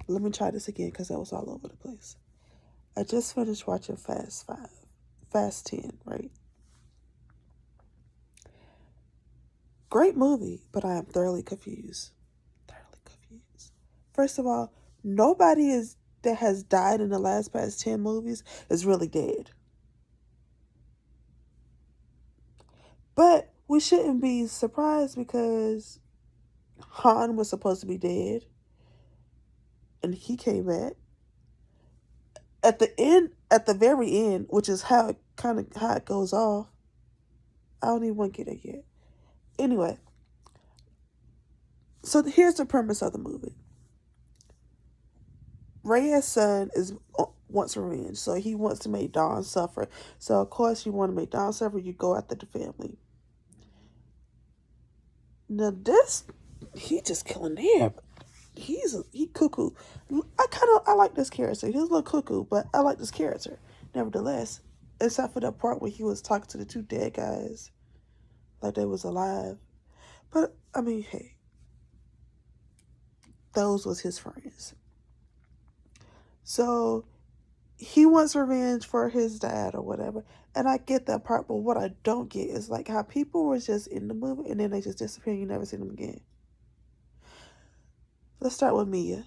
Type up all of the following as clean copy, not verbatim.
Let me try this again because that was all over the place. I just finished watching Fast 10, right? Great movie, but I am thoroughly confused. Thoroughly confused. First of all, nobody is that has died in the last past 10 movies is really dead. But we shouldn't be surprised because Han was supposed to be dead and he came back. At the end, at the very end, which is how it goes off. I don't even want to get it yet. Anyway, so here's the premise of the movie. Reyes' son is wants revenge, so he wants to make Don suffer. So of course, you want to make Don suffer. You go after the family. Now this, he just killing them. He cuckoo. I like this character. He's a little cuckoo, but I like this character. Nevertheless, except for that part where he was talking to the two dead guys, like they was alive. But I mean, hey, those was his friends. So he wants revenge for his dad or whatever. And I get that part, but what I don't get is like how people were just in the movie and then they just disappear and you never see them again. Let's start with Mia.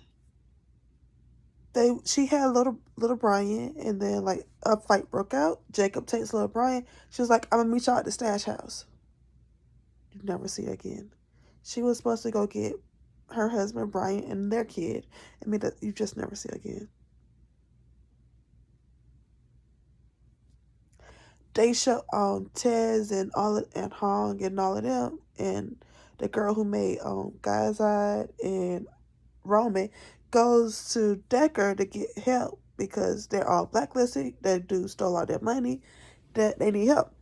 She had little Brian and then like a fight broke out. Jacob takes little Brian. She was like, I'm gonna meet y'all at the stash house. You never see her again. She was supposed to go get her husband Brian and their kid. I mean that you just never see her again. They show Tez and and Hong and all of them and the girl who made Guyzide and Roman goes to Decker to get help because they're all blacklisted. That dude stole all their money. That they need help.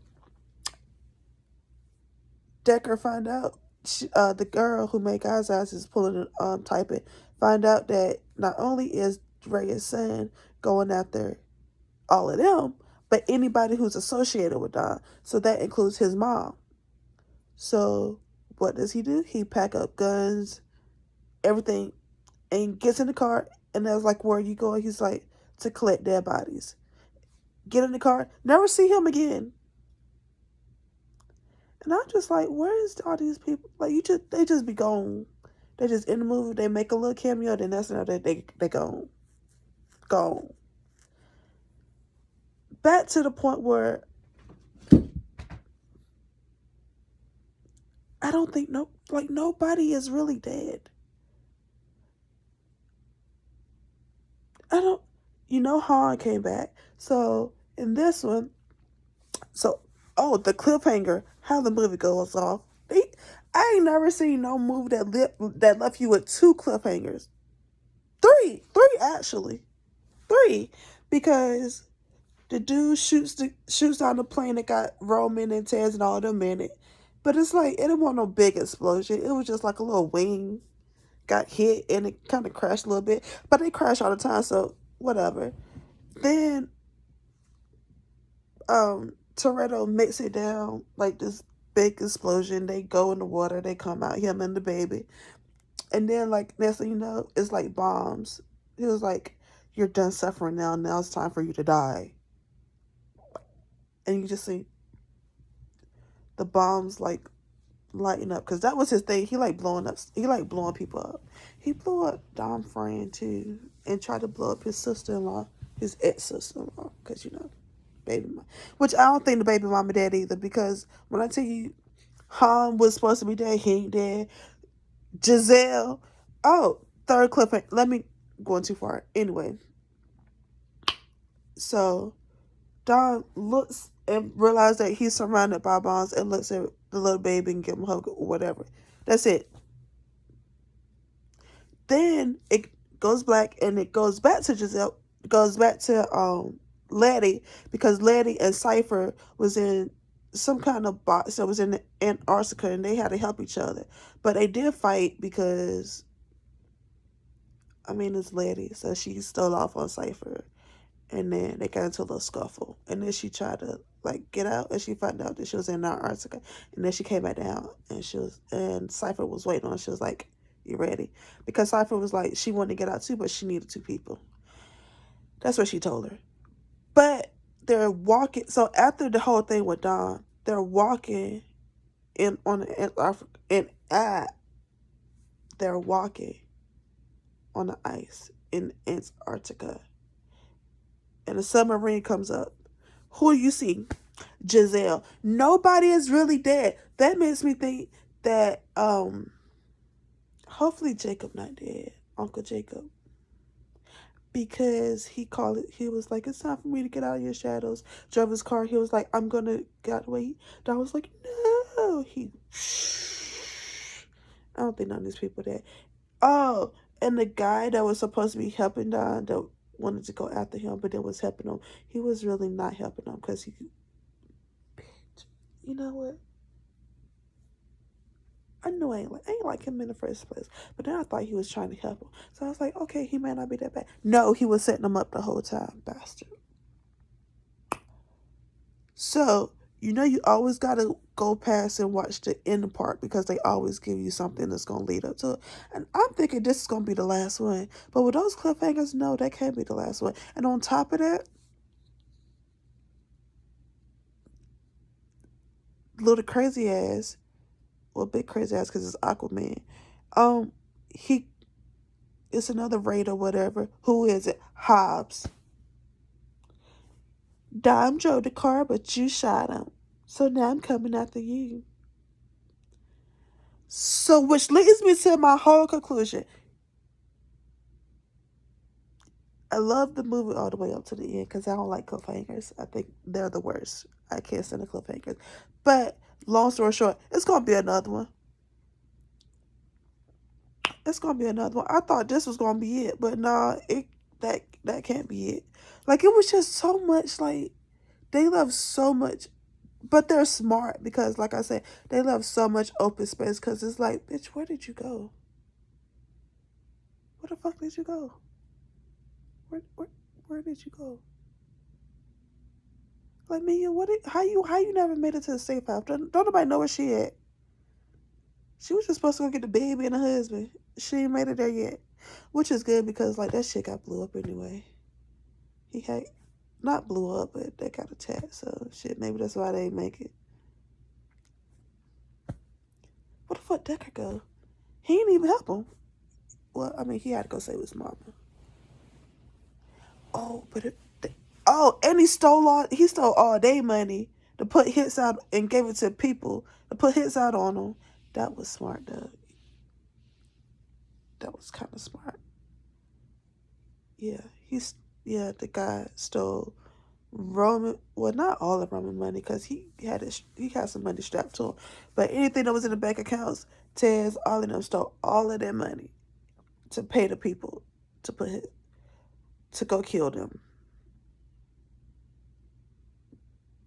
Decker find out the girl who made Guyzide is pulling typing. Find out that not only is Rey's son going after all of them, but anybody who's associated with Don. So that includes his mom. So what does he do? He pack up guns, everything, and gets in the car. And I was like, where are you going? He's like, to collect dead bodies. Get in the car, never see him again. And I'm just like, where is all these people? Like they just be gone. They just in the movie, they make a little cameo, then that's another they gone. Gone. Back to the point where I don't think nobody is really dead. I don't Han came back. So in this one, the cliffhanger, how the movie goes off. I ain't never seen no movie that left you with two cliffhangers. Three actually, three, because the dude shoots down the plane that got Roman and Tez and all of them in it. But it's like it didn't want no big explosion. It was just like a little wing got hit and it kind of crashed a little bit. But they crash all the time, so whatever. Then Toretto makes it down like this big explosion. They go in the water. They come out, him and the baby. And then like next thing you know, it's like bombs. He was like, "You're done suffering now. Now it's time for you to die." And you just see the bombs like lighting up because that was his thing. He like blowing up. He like blowing people up. He blew up Dom Fran too, and tried to blow up his sister-in-law, his ex-sister-in-law, because baby mom. Which I don't think the baby mama dead either because when I tell you Han was supposed to be dead, he ain't dead. Giselle. Oh, third clip. Let me going too far. Anyway, so Don looks and realizes that he's surrounded by bombs and looks at the little baby and give him a hug or whatever. That's it. Then it goes black and it goes back to Giselle. It goes back to Letty because Letty and Cypher was in some kind of box that was in Antarctica and they had to help each other. But they did fight because it's Letty, so she stole off on Cypher. And then they got into a little scuffle. And then she tried to get out and she found out that she was in Antarctica. And then she came back down and Cypher was waiting on her. She was like, You ready? Because Cypher was like, she wanted to get out too, but she needed 2 people. That's what she told her. But they're walking. So after the whole thing with Dom, they're walking in on the Antarctica, they're walking on the ice in Antarctica, and a submarine comes up. Who do you see? Giselle. Nobody is really dead. That makes me think that hopefully Jacob not dead. Uncle Jacob. Because he was like, it's time for me to get out of your shadows. Drove his car, he was like, I'm gonna get away. Don was like, no. I don't think none of these people dead. Oh, and the guy that was supposed to be helping Don, that wanted to go after him, but then was helping him, he was really not helping him because bitch, you know what? I knew I ain't like him in the first place, but then I thought he was trying to help him. So I was like, okay, he might not be that bad. No, he was setting him up the whole time, bastard. So you always gotta go past and watch the end part because they always give you something that's gonna lead up to it. And I'm thinking this is gonna be the last one, but with those cliffhangers, no, that can't be the last one. And on top of that, little crazy ass, well, big crazy ass because it's Aquaman. He it's another raid or whatever. Who is it? Hobbs. Dom drove the car, but you shot him. So now I'm coming after you. So, which leads me to my whole conclusion. I love the movie all the way up to the end because I don't like cliffhangers. I think they're the worst. I can't stand the cliffhangers. But long story short, it's gonna be another one. It's gonna be another one. I thought this was gonna be it, but nah, that can't be it. Like it was just so much. Like they love so much, but they're smart because, like I said, they love so much open space. Because it's like, bitch, where did you go? Where the fuck did you go? Where did you go? Like Mia, how you never made it to the safe house? Don't nobody know where she at. She was just supposed to go get the baby and the husband. She ain't made it there yet, which is good because like that shit got blew up anyway. He had not blew up, but they got attacked. So shit, maybe that's why they ain't make it. Where the fuck Decker go? He didn't even help him. Well, I mean, he had to go save his mama. Oh, and he stole all day money to put hits out and gave it to people to put hits out on them. That was smart, Doug. That was kind of smart. Yeah, the guy stole Roman. Well, not all of Roman money because he had some money strapped to him, but anything that was in the bank accounts, Tez, all of them stole all of their money to pay the people to go kill them.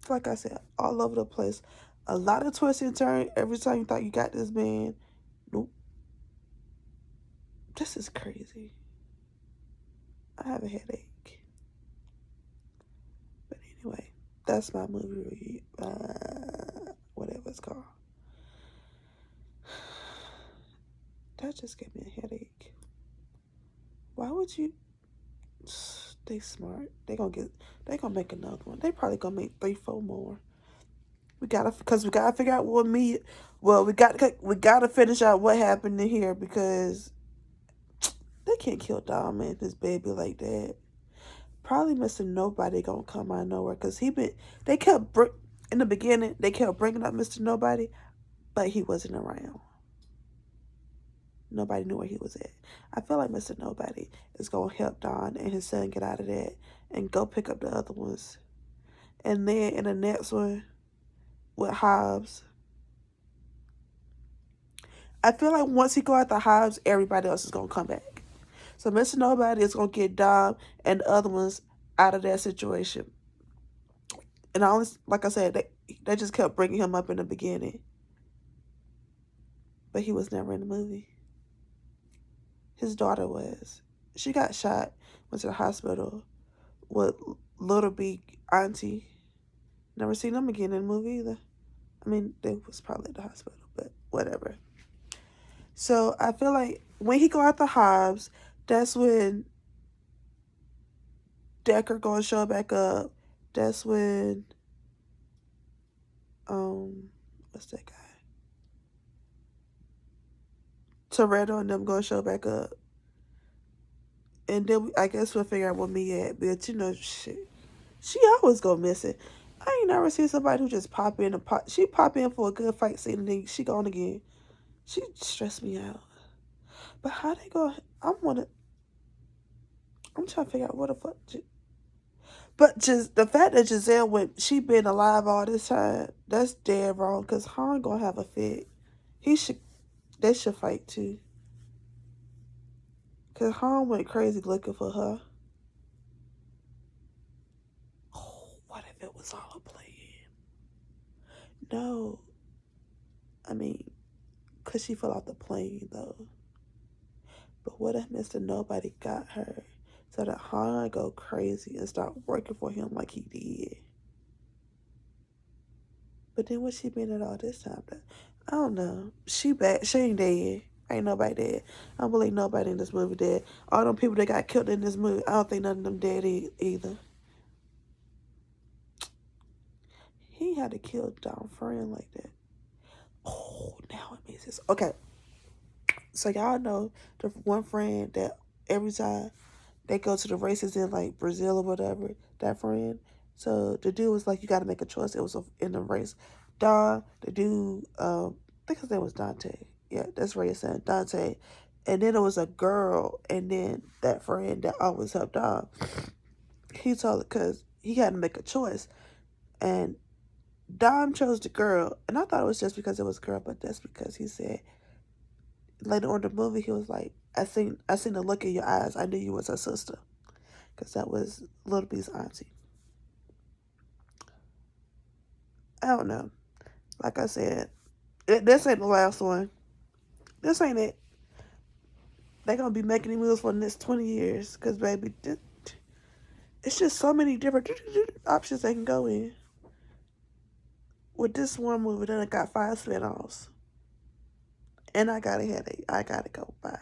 Like I said, all over the place. A lot of twists and turns. Every time you thought you got this man, nope. This is crazy. I have a headache. But anyway, that's my movie review. Whatever it's called. That just gave me a headache. Why would you? They smart. They gonna make another one. They probably gonna make 3, 4 more. We gotta figure out we gotta finish out what happened in here because they can't kill Dom and his baby like that. Probably Mr. Nobody gonna come out of nowhere because in the beginning they kept bringing up Mr. Nobody, but he wasn't around. Nobody knew where he was at. I feel like Mr. Nobody is gonna help Don and his son get out of that and go pick up the other ones. And then in the next one with Hobbs, I feel like once he go out the Hobbs, everybody else is gonna come back. So Mr. Nobody is gonna get Dom and the other ones out of that situation. And like I said, they just kept bringing him up in the beginning, but he was never in the movie. His daughter was. She got shot, went to the hospital with little big auntie. Never seen them again in the movie either. I mean, they was probably at the hospital, but whatever. So I feel like when he go out the Hobbs, that's when Decker gonna show back up. That's when what's that guy? Toretto and them gonna show back up. And then I guess we'll figure out where me at. But you know, shit, she always go missing. I ain't never seen somebody who just pop in and pop. She pop in for a good fight scene and then she gone again. She stressed me out. But how they go? I'm trying to figure out what the fuck. But just the fact that Giselle went, she been alive all this time. That's dead wrong. Cause Han gonna have a fit. He should. They should fight too. Cause Han went crazy looking for her. Oh, what if it was all a plan? No. I mean, cause she fell off the plane though. But what if Mr. Nobody got her so that Han go crazy and start working for him like he did? But then what she been at all this time? I don't know. She back. She ain't dead. Ain't nobody dead. I don't believe nobody in this movie dead. All them people that got killed in this movie, I don't think none of them dead either. He had to kill Don friend like that. Oh, now it makes sense. Okay, so y'all know the one friend that every time they go to the races in like Brazil or whatever, that friend. So the dude was like, you got to make a choice. It was in the race. Don, the dude, I think his name was Dante. Yeah, that's Ray's son, Dante. And then it was a girl, and then that friend that always helped Don. He told it because he had to make a choice. And Dom chose the girl, and I thought it was just because it was a girl, but that's because he said later on in the movie he was like, I seen the look in your eyes. I knew you was her sister, because that was Little B's auntie. I don't know. Like I said, this ain't the last one. This ain't it. They gonna be making these movies for the next 20 years, because baby, it's just so many different options they can go in. With this one movie, then I got 5 spinoffs. And I got a headache. I gotta go. Bye.